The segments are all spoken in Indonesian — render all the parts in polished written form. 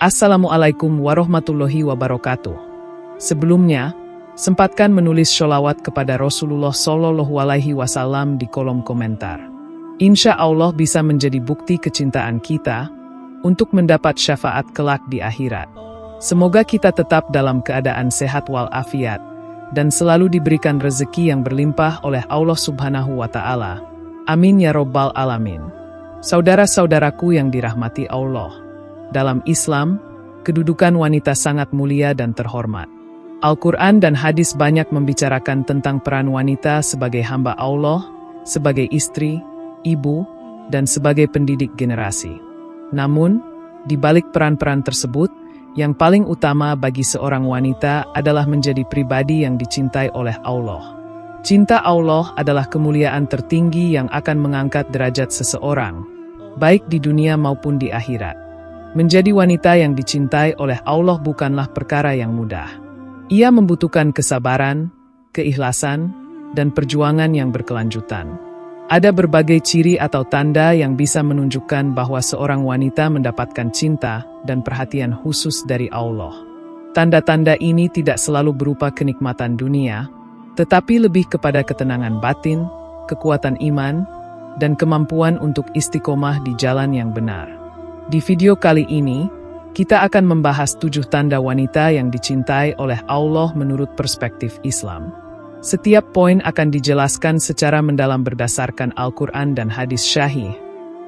Assalamualaikum warahmatullahi wabarakatuh. Sebelumnya, sempatkan menulis sholawat kepada Rasulullah Shallallahu Alaihi Wasallam di kolom komentar. Insya Allah bisa menjadi bukti kecintaan kita untuk mendapat syafaat kelak di akhirat. Semoga kita tetap dalam keadaan sehat walafiat dan selalu diberikan rezeki yang berlimpah oleh Allah Subhanahu wa Ta'ala. Amin ya Rabbal Alamin. Saudara-saudaraku yang dirahmati Allah, dalam Islam, kedudukan wanita sangat mulia dan terhormat. Al-Quran dan hadis banyak membicarakan tentang peran wanita sebagai hamba Allah, sebagai istri, ibu, dan sebagai pendidik generasi. Namun, di balik peran-peran tersebut, yang paling utama bagi seorang wanita adalah menjadi pribadi yang dicintai oleh Allah. Cinta Allah adalah kemuliaan tertinggi yang akan mengangkat derajat seseorang, baik di dunia maupun di akhirat. Menjadi wanita yang dicintai oleh Allah bukanlah perkara yang mudah. Ia membutuhkan kesabaran, keikhlasan, dan perjuangan yang berkelanjutan. Ada berbagai ciri atau tanda yang bisa menunjukkan bahwa seorang wanita mendapatkan cinta dan perhatian khusus dari Allah. Tanda-tanda ini tidak selalu berupa kenikmatan dunia, tetapi lebih kepada ketenangan batin, kekuatan iman, dan kemampuan untuk istiqomah di jalan yang benar. Di video kali ini, kita akan membahas 7 tanda wanita yang dicintai oleh Allah menurut perspektif Islam. Setiap poin akan dijelaskan secara mendalam berdasarkan Al-Quran dan hadis syahih,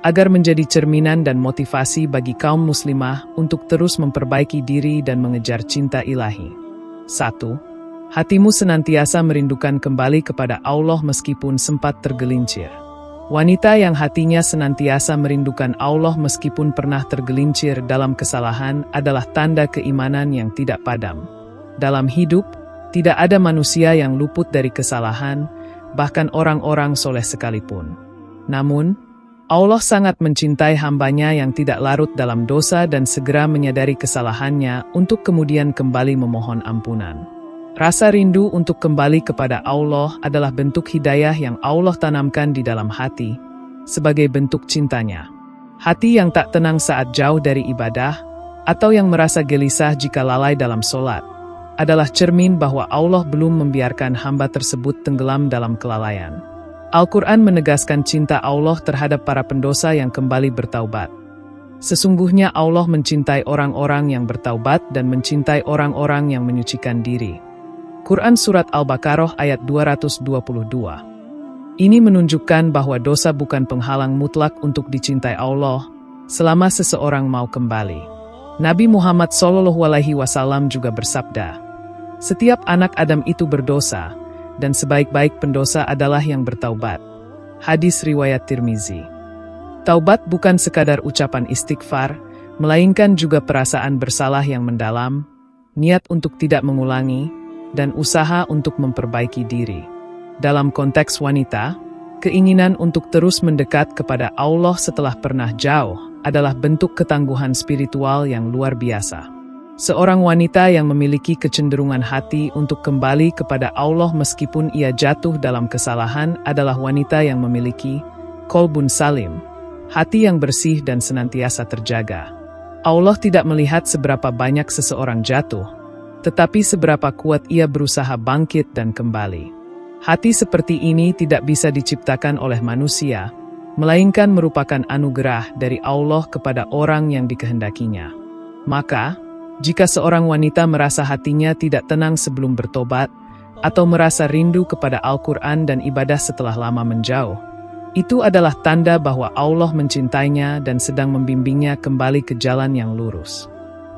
agar menjadi cerminan dan motivasi bagi kaum muslimah untuk terus memperbaiki diri dan mengejar cinta ilahi. 1. Hatimu senantiasa merindukan kembali kepada Allah meskipun sempat tergelincir. Wanita yang hatinya senantiasa merindukan Allah meskipun pernah tergelincir dalam kesalahan adalah tanda keimanan yang tidak padam. Dalam hidup, tidak ada manusia yang luput dari kesalahan, bahkan orang-orang soleh sekalipun. Namun, Allah sangat mencintai hambanya yang tidak larut dalam dosa dan segera menyadari kesalahannya untuk kemudian kembali memohon ampunan. Rasa rindu untuk kembali kepada Allah adalah bentuk hidayah yang Allah tanamkan di dalam hati, sebagai bentuk cintanya. Hati yang tak tenang saat jauh dari ibadah, atau yang merasa gelisah jika lalai dalam sholat, adalah cermin bahwa Allah belum membiarkan hamba tersebut tenggelam dalam kelalaian. Al-Quran menegaskan cinta Allah terhadap para pendosa yang kembali bertaubat. Sesungguhnya Allah mencintai orang-orang yang bertaubat dan mencintai orang-orang yang menyucikan diri. Quran Surat Al-Baqarah ayat 222. Ini menunjukkan bahwa dosa bukan penghalang mutlak untuk dicintai Allah, selama seseorang mau kembali. Nabi Muhammad SAW juga bersabda, "Setiap anak Adam itu berdosa, dan sebaik-baik pendosa adalah yang bertaubat." Hadis riwayat Tirmizi. Taubat bukan sekadar ucapan istighfar, melainkan juga perasaan bersalah yang mendalam, niat untuk tidak mengulangi, dan usaha untuk memperbaiki diri. Dalam konteks wanita, keinginan untuk terus mendekat kepada Allah setelah pernah jauh adalah bentuk ketangguhan spiritual yang luar biasa. Seorang wanita yang memiliki kecenderungan hati untuk kembali kepada Allah meskipun ia jatuh dalam kesalahan adalah wanita yang memiliki qalbun salim, hati yang bersih dan senantiasa terjaga. Allah tidak melihat seberapa banyak seseorang jatuh, tetapi seberapa kuat ia berusaha bangkit dan kembali. Hati seperti ini tidak bisa diciptakan oleh manusia, melainkan merupakan anugerah dari Allah kepada orang yang dikehendakinya. Maka, jika seorang wanita merasa hatinya tidak tenang sebelum bertobat, atau merasa rindu kepada Al-Quran dan ibadah setelah lama menjauh, itu adalah tanda bahwa Allah mencintainya dan sedang membimbingnya kembali ke jalan yang lurus.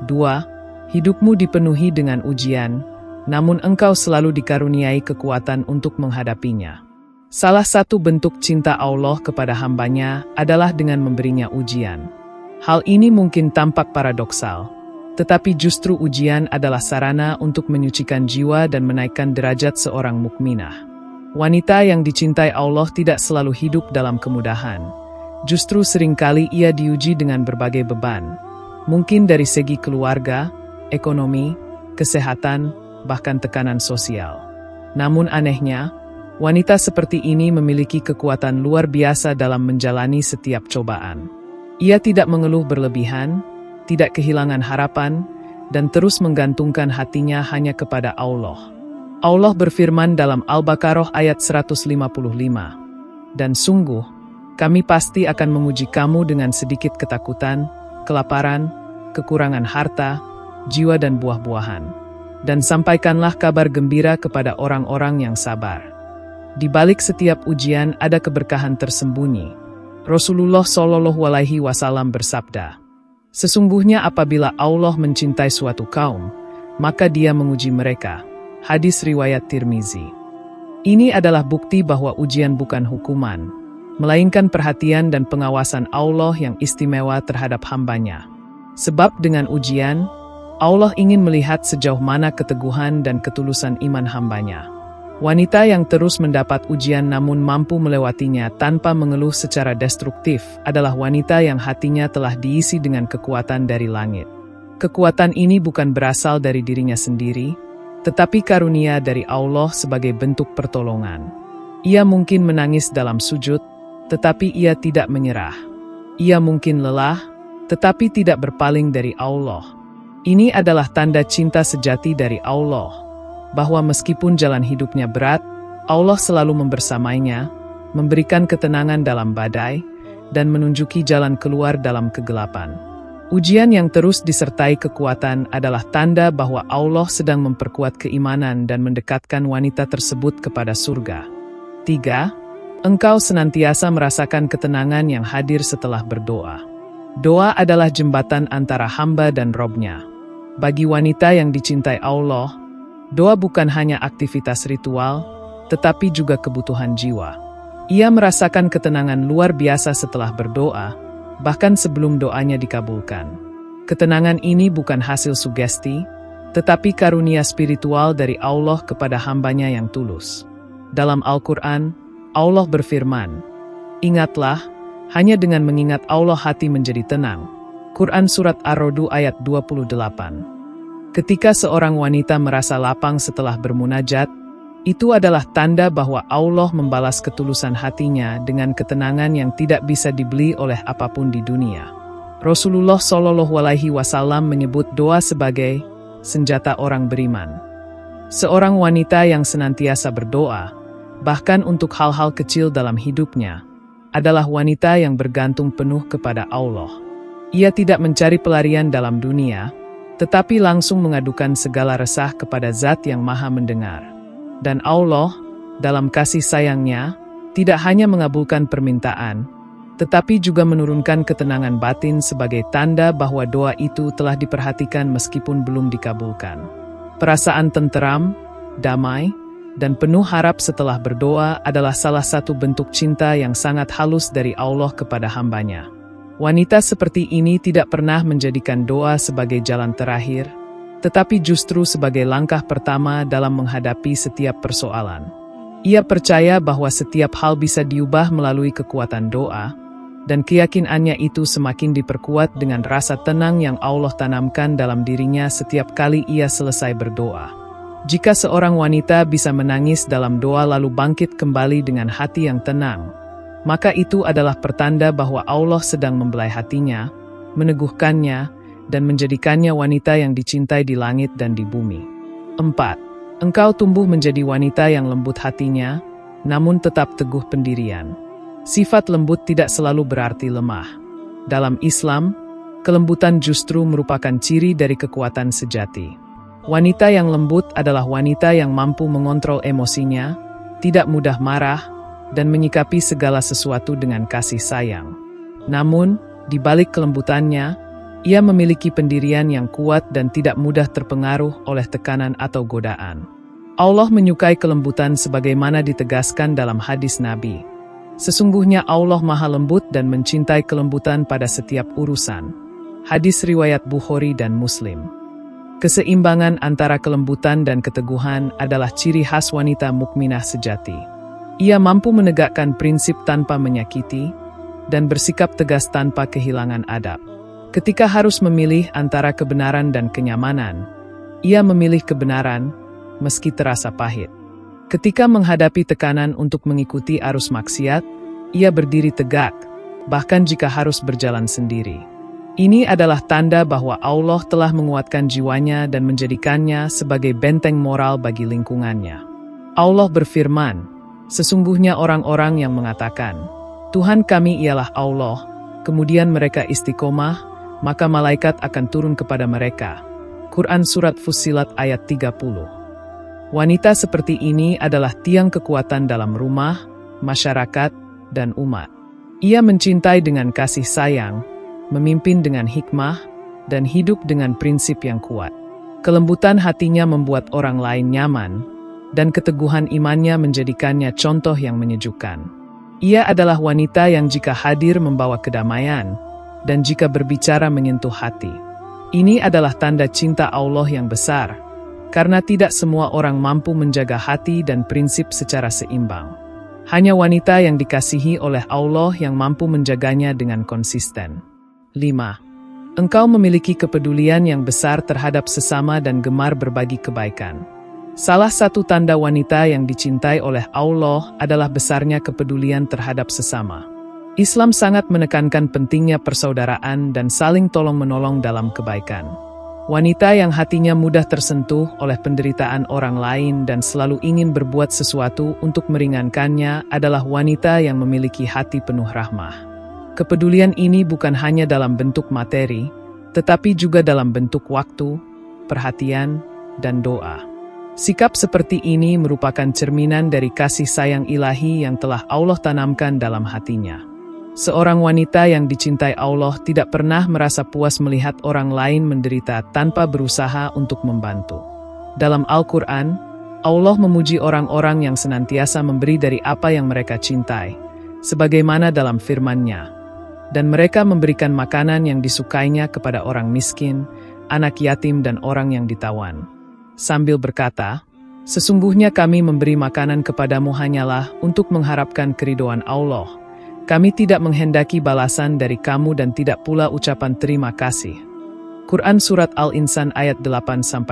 2. Hidupmu dipenuhi dengan ujian, namun engkau selalu dikaruniai kekuatan untuk menghadapinya. Salah satu bentuk cinta Allah kepada hambanya adalah dengan memberinya ujian. Hal ini mungkin tampak paradoksal, tetapi justru ujian adalah sarana untuk menyucikan jiwa dan menaikkan derajat seorang mukminah. Wanita yang dicintai Allah tidak selalu hidup dalam kemudahan. Justru seringkali ia diuji dengan berbagai beban, mungkin dari segi keluarga, ekonomi, kesehatan, bahkan tekanan sosial. Namun anehnya, wanita seperti ini memiliki kekuatan luar biasa dalam menjalani setiap cobaan. Ia tidak mengeluh berlebihan, tidak kehilangan harapan, dan terus menggantungkan hatinya hanya kepada Allah. Allah berfirman dalam Al-Baqarah ayat 155, "Dan sungguh, kami pasti akan menguji kamu dengan sedikit ketakutan, kelaparan, kekurangan harta, jiwa dan buah-buahan. Dan sampaikanlah kabar gembira kepada orang-orang yang sabar." Di balik setiap ujian ada keberkahan tersembunyi. Rasulullah SAW bersabda, "Sesungguhnya apabila Allah mencintai suatu kaum, maka Dia menguji mereka." Hadis riwayat Tirmizi. Ini adalah bukti bahwa ujian bukan hukuman, melainkan perhatian dan pengawasan Allah yang istimewa terhadap hambanya. Sebab dengan ujian, Allah ingin melihat sejauh mana keteguhan dan ketulusan iman hambanya. Wanita yang terus mendapat ujian namun mampu melewatinya tanpa mengeluh secara destruktif adalah wanita yang hatinya telah diisi dengan kekuatan dari langit. Kekuatan ini bukan berasal dari dirinya sendiri, tetapi karunia dari Allah sebagai bentuk pertolongan. Ia mungkin menangis dalam sujud, tetapi ia tidak menyerah. Ia mungkin lelah, tetapi tidak berpaling dari Allah. Ini adalah tanda cinta sejati dari Allah, bahwa meskipun jalan hidupnya berat, Allah selalu membersamainya, memberikan ketenangan dalam badai, dan menunjuki jalan keluar dalam kegelapan. Ujian yang terus disertai kekuatan adalah tanda bahwa Allah sedang memperkuat keimanan dan mendekatkan wanita tersebut kepada surga. 3. Engkau senantiasa merasakan ketenangan yang hadir setelah berdoa. Doa adalah jembatan antara hamba dan Robnya. Bagi wanita yang dicintai Allah, doa bukan hanya aktivitas ritual, tetapi juga kebutuhan jiwa. Ia merasakan ketenangan luar biasa setelah berdoa, bahkan sebelum doanya dikabulkan. Ketenangan ini bukan hasil sugesti, tetapi karunia spiritual dari Allah kepada hambanya yang tulus. Dalam Al-Quran, Allah berfirman, "Ingatlah, hanya dengan mengingat Allah hati menjadi tenang." Quran Surat Ar-Ra'd ayat 28. Ketika seorang wanita merasa lapang setelah bermunajat, itu adalah tanda bahwa Allah membalas ketulusan hatinya dengan ketenangan yang tidak bisa dibeli oleh apapun di dunia. Rasulullah SAW menyebut doa sebagai senjata orang beriman. Seorang wanita yang senantiasa berdoa, bahkan untuk hal-hal kecil dalam hidupnya, adalah wanita yang bergantung penuh kepada Allah. Ia tidak mencari pelarian dalam dunia, tetapi langsung mengadukan segala resah kepada Zat yang Maha Mendengar. Dan Allah, dalam kasih sayangnya, tidak hanya mengabulkan permintaan, tetapi juga menurunkan ketenangan batin sebagai tanda bahwa doa itu telah diperhatikan meskipun belum dikabulkan. Perasaan tenteram, damai, dan penuh harap setelah berdoa adalah salah satu bentuk cinta yang sangat halus dari Allah kepada hambanya. Wanita seperti ini tidak pernah menjadikan doa sebagai jalan terakhir, tetapi justru sebagai langkah pertama dalam menghadapi setiap persoalan. Ia percaya bahwa setiap hal bisa diubah melalui kekuatan doa, dan keyakinannya itu semakin diperkuat dengan rasa tenang yang Allah tanamkan dalam dirinya setiap kali ia selesai berdoa. Jika seorang wanita bisa menangis dalam doa lalu bangkit kembali dengan hati yang tenang, maka itu adalah pertanda bahwa Allah sedang membelai hatinya, meneguhkannya, dan menjadikannya wanita yang dicintai di langit dan di bumi. 4. Engkau tumbuh menjadi wanita yang lembut hatinya, namun tetap teguh pendirian. Sifat lembut tidak selalu berarti lemah. Dalam Islam, kelembutan justru merupakan ciri dari kekuatan sejati. Wanita yang lembut adalah wanita yang mampu mengontrol emosinya, tidak mudah marah, dan menyikapi segala sesuatu dengan kasih sayang. Namun, di balik kelembutannya, ia memiliki pendirian yang kuat dan tidak mudah terpengaruh oleh tekanan atau godaan. Allah menyukai kelembutan sebagaimana ditegaskan dalam hadis Nabi. Sesungguhnya Allah Maha Lembut dan mencintai kelembutan pada setiap urusan. Hadis riwayat Bukhari dan Muslim. Keseimbangan antara kelembutan dan keteguhan adalah ciri khas wanita mukminah sejati. Ia mampu menegakkan prinsip tanpa menyakiti, dan bersikap tegas tanpa kehilangan adab. Ketika harus memilih antara kebenaran dan kenyamanan, ia memilih kebenaran, meski terasa pahit. Ketika menghadapi tekanan untuk mengikuti arus maksiat, ia berdiri tegak, bahkan jika harus berjalan sendiri. Ini adalah tanda bahwa Allah telah menguatkan jiwanya dan menjadikannya sebagai benteng moral bagi lingkungannya. Allah berfirman, sesungguhnya orang-orang yang mengatakan, Tuhan kami ialah Allah, kemudian mereka istiqomah, maka malaikat akan turun kepada mereka. Quran Surat Fussilat ayat 30. Wanita seperti ini adalah tiang kekuatan dalam rumah, masyarakat, dan umat. Ia mencintai dengan kasih sayang, memimpin dengan hikmah, dan hidup dengan prinsip yang kuat. Kelembutan hatinya membuat orang lain nyaman, dan keteguhan imannya menjadikannya contoh yang menyejukkan. Ia adalah wanita yang jika hadir membawa kedamaian, dan jika berbicara menyentuh hati. Ini adalah tanda cinta Allah yang besar, karena tidak semua orang mampu menjaga hati dan prinsip secara seimbang. Hanya wanita yang dikasihi oleh Allah yang mampu menjaganya dengan konsisten. 5. Engkau memiliki kepedulian yang besar terhadap sesama dan gemar berbagi kebaikan. Salah satu tanda wanita yang dicintai oleh Allah adalah besarnya kepedulian terhadap sesama. Islam sangat menekankan pentingnya persaudaraan dan saling tolong-menolong dalam kebaikan. Wanita yang hatinya mudah tersentuh oleh penderitaan orang lain dan selalu ingin berbuat sesuatu untuk meringankannya adalah wanita yang memiliki hati penuh rahmah. Kepedulian ini bukan hanya dalam bentuk materi, tetapi juga dalam bentuk waktu, perhatian, dan doa. Sikap seperti ini merupakan cerminan dari kasih sayang ilahi yang telah Allah tanamkan dalam hatinya. Seorang wanita yang dicintai Allah tidak pernah merasa puas melihat orang lain menderita tanpa berusaha untuk membantu. Dalam Al-Quran, Allah memuji orang-orang yang senantiasa memberi dari apa yang mereka cintai, sebagaimana dalam firman-Nya. Dan mereka memberikan makanan yang disukainya kepada orang miskin, anak yatim dan orang yang ditawan. Sambil berkata, sesungguhnya kami memberi makanan kepadamu hanyalah untuk mengharapkan keridhaan Allah. Kami tidak menghendaki balasan dari kamu dan tidak pula ucapan terima kasih. Quran Surat Al-Insan ayat 8-9.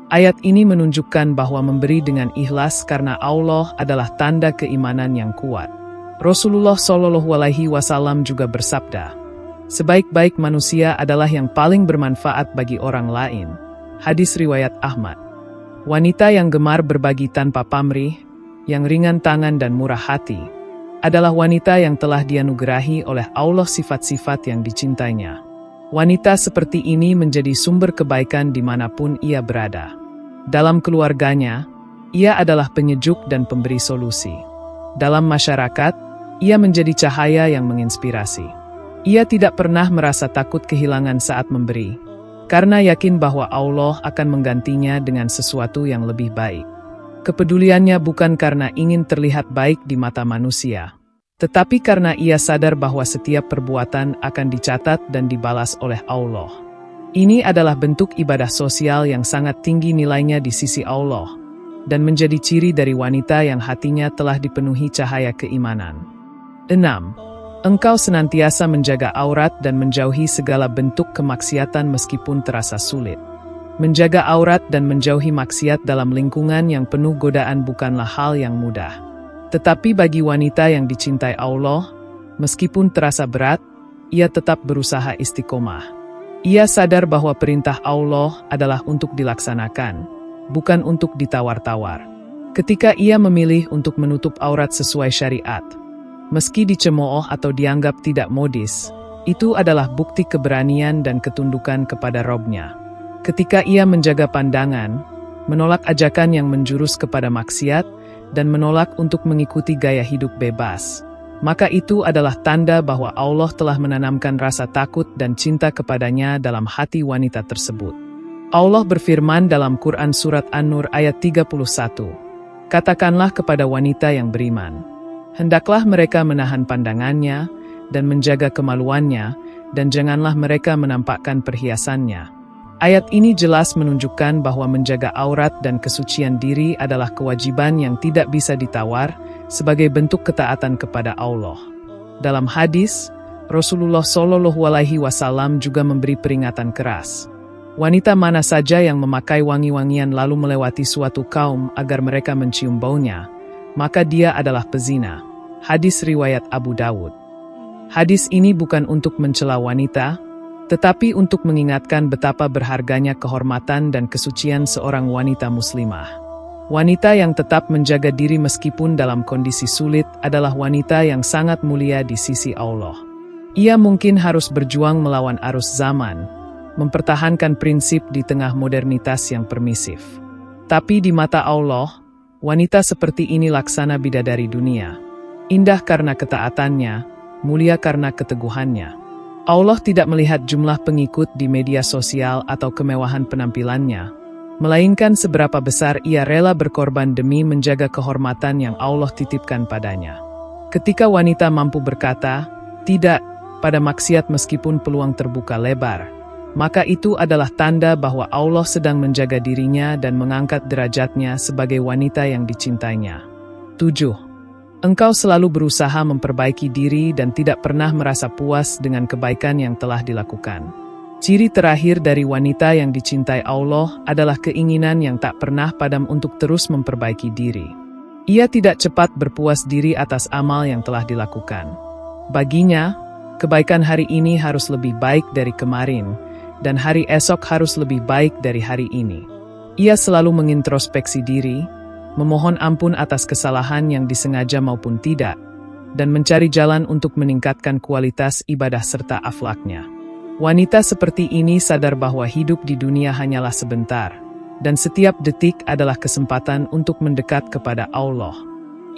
Ayat ini menunjukkan bahwa memberi dengan ikhlas karena Allah adalah tanda keimanan yang kuat. Rasulullah SAW juga bersabda, sebaik-baik manusia adalah yang paling bermanfaat bagi orang lain. Hadis riwayat Ahmad. Wanita yang gemar berbagi tanpa pamrih, yang ringan tangan dan murah hati, adalah wanita yang telah dianugerahi oleh Allah sifat-sifat yang dicintainya. Wanita seperti ini menjadi sumber kebaikan dimanapun ia berada. Dalam keluarganya, ia adalah penyejuk dan pemberi solusi. Dalam masyarakat, ia menjadi cahaya yang menginspirasi. Ia tidak pernah merasa takut kehilangan saat memberi, karena yakin bahwa Allah akan menggantinya dengan sesuatu yang lebih baik. Kepeduliannya bukan karena ingin terlihat baik di mata manusia, tetapi karena ia sadar bahwa setiap perbuatan akan dicatat dan dibalas oleh Allah. Ini adalah bentuk ibadah sosial yang sangat tinggi nilainya di sisi Allah, dan menjadi ciri dari wanita yang hatinya telah dipenuhi cahaya keimanan. 6. Engkau senantiasa menjaga aurat dan menjauhi segala bentuk kemaksiatan meskipun terasa sulit. Menjaga aurat dan menjauhi maksiat dalam lingkungan yang penuh godaan bukanlah hal yang mudah. Tetapi bagi wanita yang dicintai Allah, meskipun terasa berat, ia tetap berusaha istiqomah. Ia sadar bahwa perintah Allah adalah untuk dilaksanakan, bukan untuk ditawar-tawar. Ketika ia memilih untuk menutup aurat sesuai syariat, meski dicemooh atau dianggap tidak modis, itu adalah bukti keberanian dan ketundukan kepada Robnya. Ketika ia menjaga pandangan, menolak ajakan yang menjurus kepada maksiat, dan menolak untuk mengikuti gaya hidup bebas, maka itu adalah tanda bahwa Allah telah menanamkan rasa takut dan cinta kepadanya dalam hati wanita tersebut. Allah berfirman dalam Quran Surat An-Nur ayat 31, katakanlah kepada wanita yang beriman, hendaklah mereka menahan pandangannya dan menjaga kemaluannya, dan janganlah mereka menampakkan perhiasannya. Ayat ini jelas menunjukkan bahwa menjaga aurat dan kesucian diri adalah kewajiban yang tidak bisa ditawar sebagai bentuk ketaatan kepada Allah. Dalam hadis, Rasulullah SAW juga memberi peringatan keras. Wanita mana saja yang memakai wangi-wangian lalu melewati suatu kaum agar mereka mencium baunya, maka dia adalah pezina. Hadis riwayat Abu Dawud. Hadis ini bukan untuk mencela wanita, tetapi untuk mengingatkan betapa berharganya kehormatan dan kesucian seorang wanita muslimah. Wanita yang tetap menjaga diri meskipun dalam kondisi sulit adalah wanita yang sangat mulia di sisi Allah. Ia mungkin harus berjuang melawan arus zaman, mempertahankan prinsip di tengah modernitas yang permisif. Tapi di mata Allah, wanita seperti ini laksana bidadari dunia. Indah karena ketaatannya, mulia karena keteguhannya. Allah tidak melihat jumlah pengikut di media sosial atau kemewahan penampilannya, melainkan seberapa besar ia rela berkorban demi menjaga kehormatan yang Allah titipkan padanya. Ketika wanita mampu berkata, "Tidak," pada maksiat meskipun peluang terbuka lebar, maka itu adalah tanda bahwa Allah sedang menjaga dirinya dan mengangkat derajatnya sebagai wanita yang dicintainya. 7. Engkau selalu berusaha memperbaiki diri dan tidak pernah merasa puas dengan kebaikan yang telah dilakukan. Ciri terakhir dari wanita yang dicintai Allah adalah keinginan yang tak pernah padam untuk terus memperbaiki diri. Ia tidak cepat berpuas diri atas amal yang telah dilakukan. Baginya, kebaikan hari ini harus lebih baik dari kemarin, dan hari esok harus lebih baik dari hari ini. Ia selalu mengintrospeksi diri, memohon ampun atas kesalahan yang disengaja maupun tidak, dan mencari jalan untuk meningkatkan kualitas ibadah serta akhlaknya. Wanita seperti ini sadar bahwa hidup di dunia hanyalah sebentar, dan setiap detik adalah kesempatan untuk mendekat kepada Allah.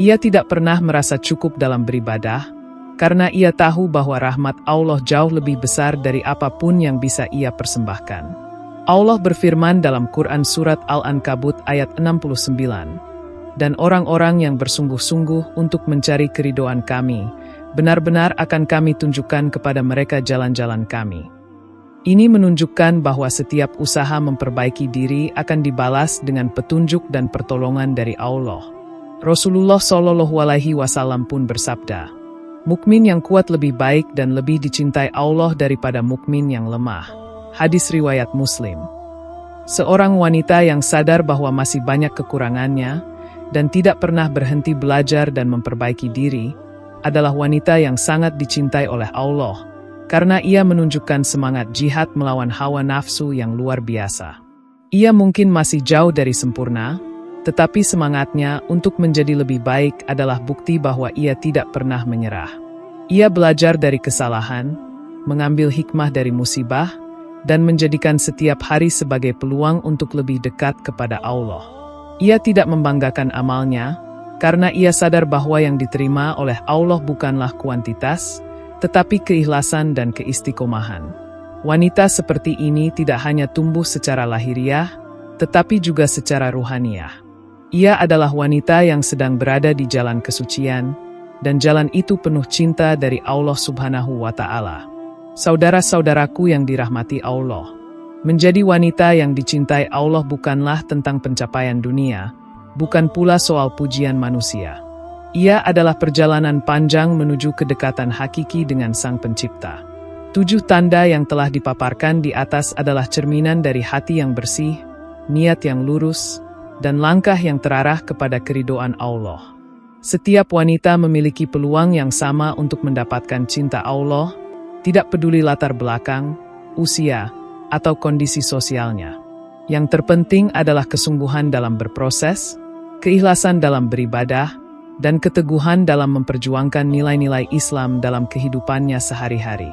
Ia tidak pernah merasa cukup dalam beribadah, karena ia tahu bahwa rahmat Allah jauh lebih besar dari apapun yang bisa ia persembahkan. Allah berfirman dalam Quran Surat Al-Ankabut ayat 69, "Dan orang-orang yang bersungguh-sungguh untuk mencari keridhaan kami, benar-benar akan kami tunjukkan kepada mereka jalan-jalan kami." Ini menunjukkan bahwa setiap usaha memperbaiki diri akan dibalas dengan petunjuk dan pertolongan dari Allah. Rasulullah SAW pun bersabda, "Mukmin yang kuat lebih baik dan lebih dicintai Allah daripada mukmin yang lemah." Hadis riwayat Muslim. Seorang wanita yang sadar bahwa masih banyak kekurangannya, dan tidak pernah berhenti belajar dan memperbaiki diri, adalah wanita yang sangat dicintai oleh Allah, karena ia menunjukkan semangat jihad melawan hawa nafsu yang luar biasa. Ia mungkin masih jauh dari sempurna, tetapi semangatnya untuk menjadi lebih baik adalah bukti bahwa ia tidak pernah menyerah. Ia belajar dari kesalahan, mengambil hikmah dari musibah, dan menjadikan setiap hari sebagai peluang untuk lebih dekat kepada Allah. Ia tidak membanggakan amalnya, karena ia sadar bahwa yang diterima oleh Allah bukanlah kuantitas, tetapi keikhlasan dan keistiqomahan. Wanita seperti ini tidak hanya tumbuh secara lahiriah, tetapi juga secara ruhaniah. Ia adalah wanita yang sedang berada di jalan kesucian, dan jalan itu penuh cinta dari Allah Subhanahu wa Ta'ala. Saudara-saudaraku yang dirahmati Allah, menjadi wanita yang dicintai Allah bukanlah tentang pencapaian dunia, bukan pula soal pujian manusia. Ia adalah perjalanan panjang menuju kedekatan hakiki dengan Sang Pencipta. 7 tanda yang telah dipaparkan di atas adalah cerminan dari hati yang bersih, niat yang lurus, dan langkah yang terarah kepada keridhaan Allah. Setiap wanita memiliki peluang yang sama untuk mendapatkan cinta Allah, tidak peduli latar belakang, usia, atau kondisi sosialnya. Yang terpenting adalah kesungguhan dalam berproses, keikhlasan dalam beribadah, dan keteguhan dalam memperjuangkan nilai-nilai Islam dalam kehidupannya sehari-hari.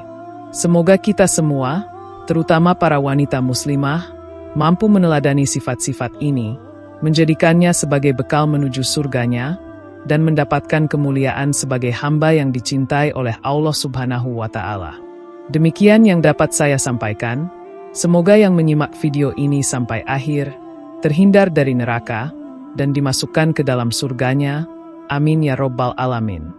Semoga kita semua, terutama para wanita muslimah, mampu meneladani sifat-sifat ini, menjadikannya sebagai bekal menuju surganya, dan mendapatkan kemuliaan sebagai hamba yang dicintai oleh Allah Subhanahu wa Ta'ala. Demikian yang dapat saya sampaikan. Semoga yang menyimak video ini sampai akhir, terhindar dari neraka, dan dimasukkan ke dalam surganya. Amin ya Rabbal Alamin.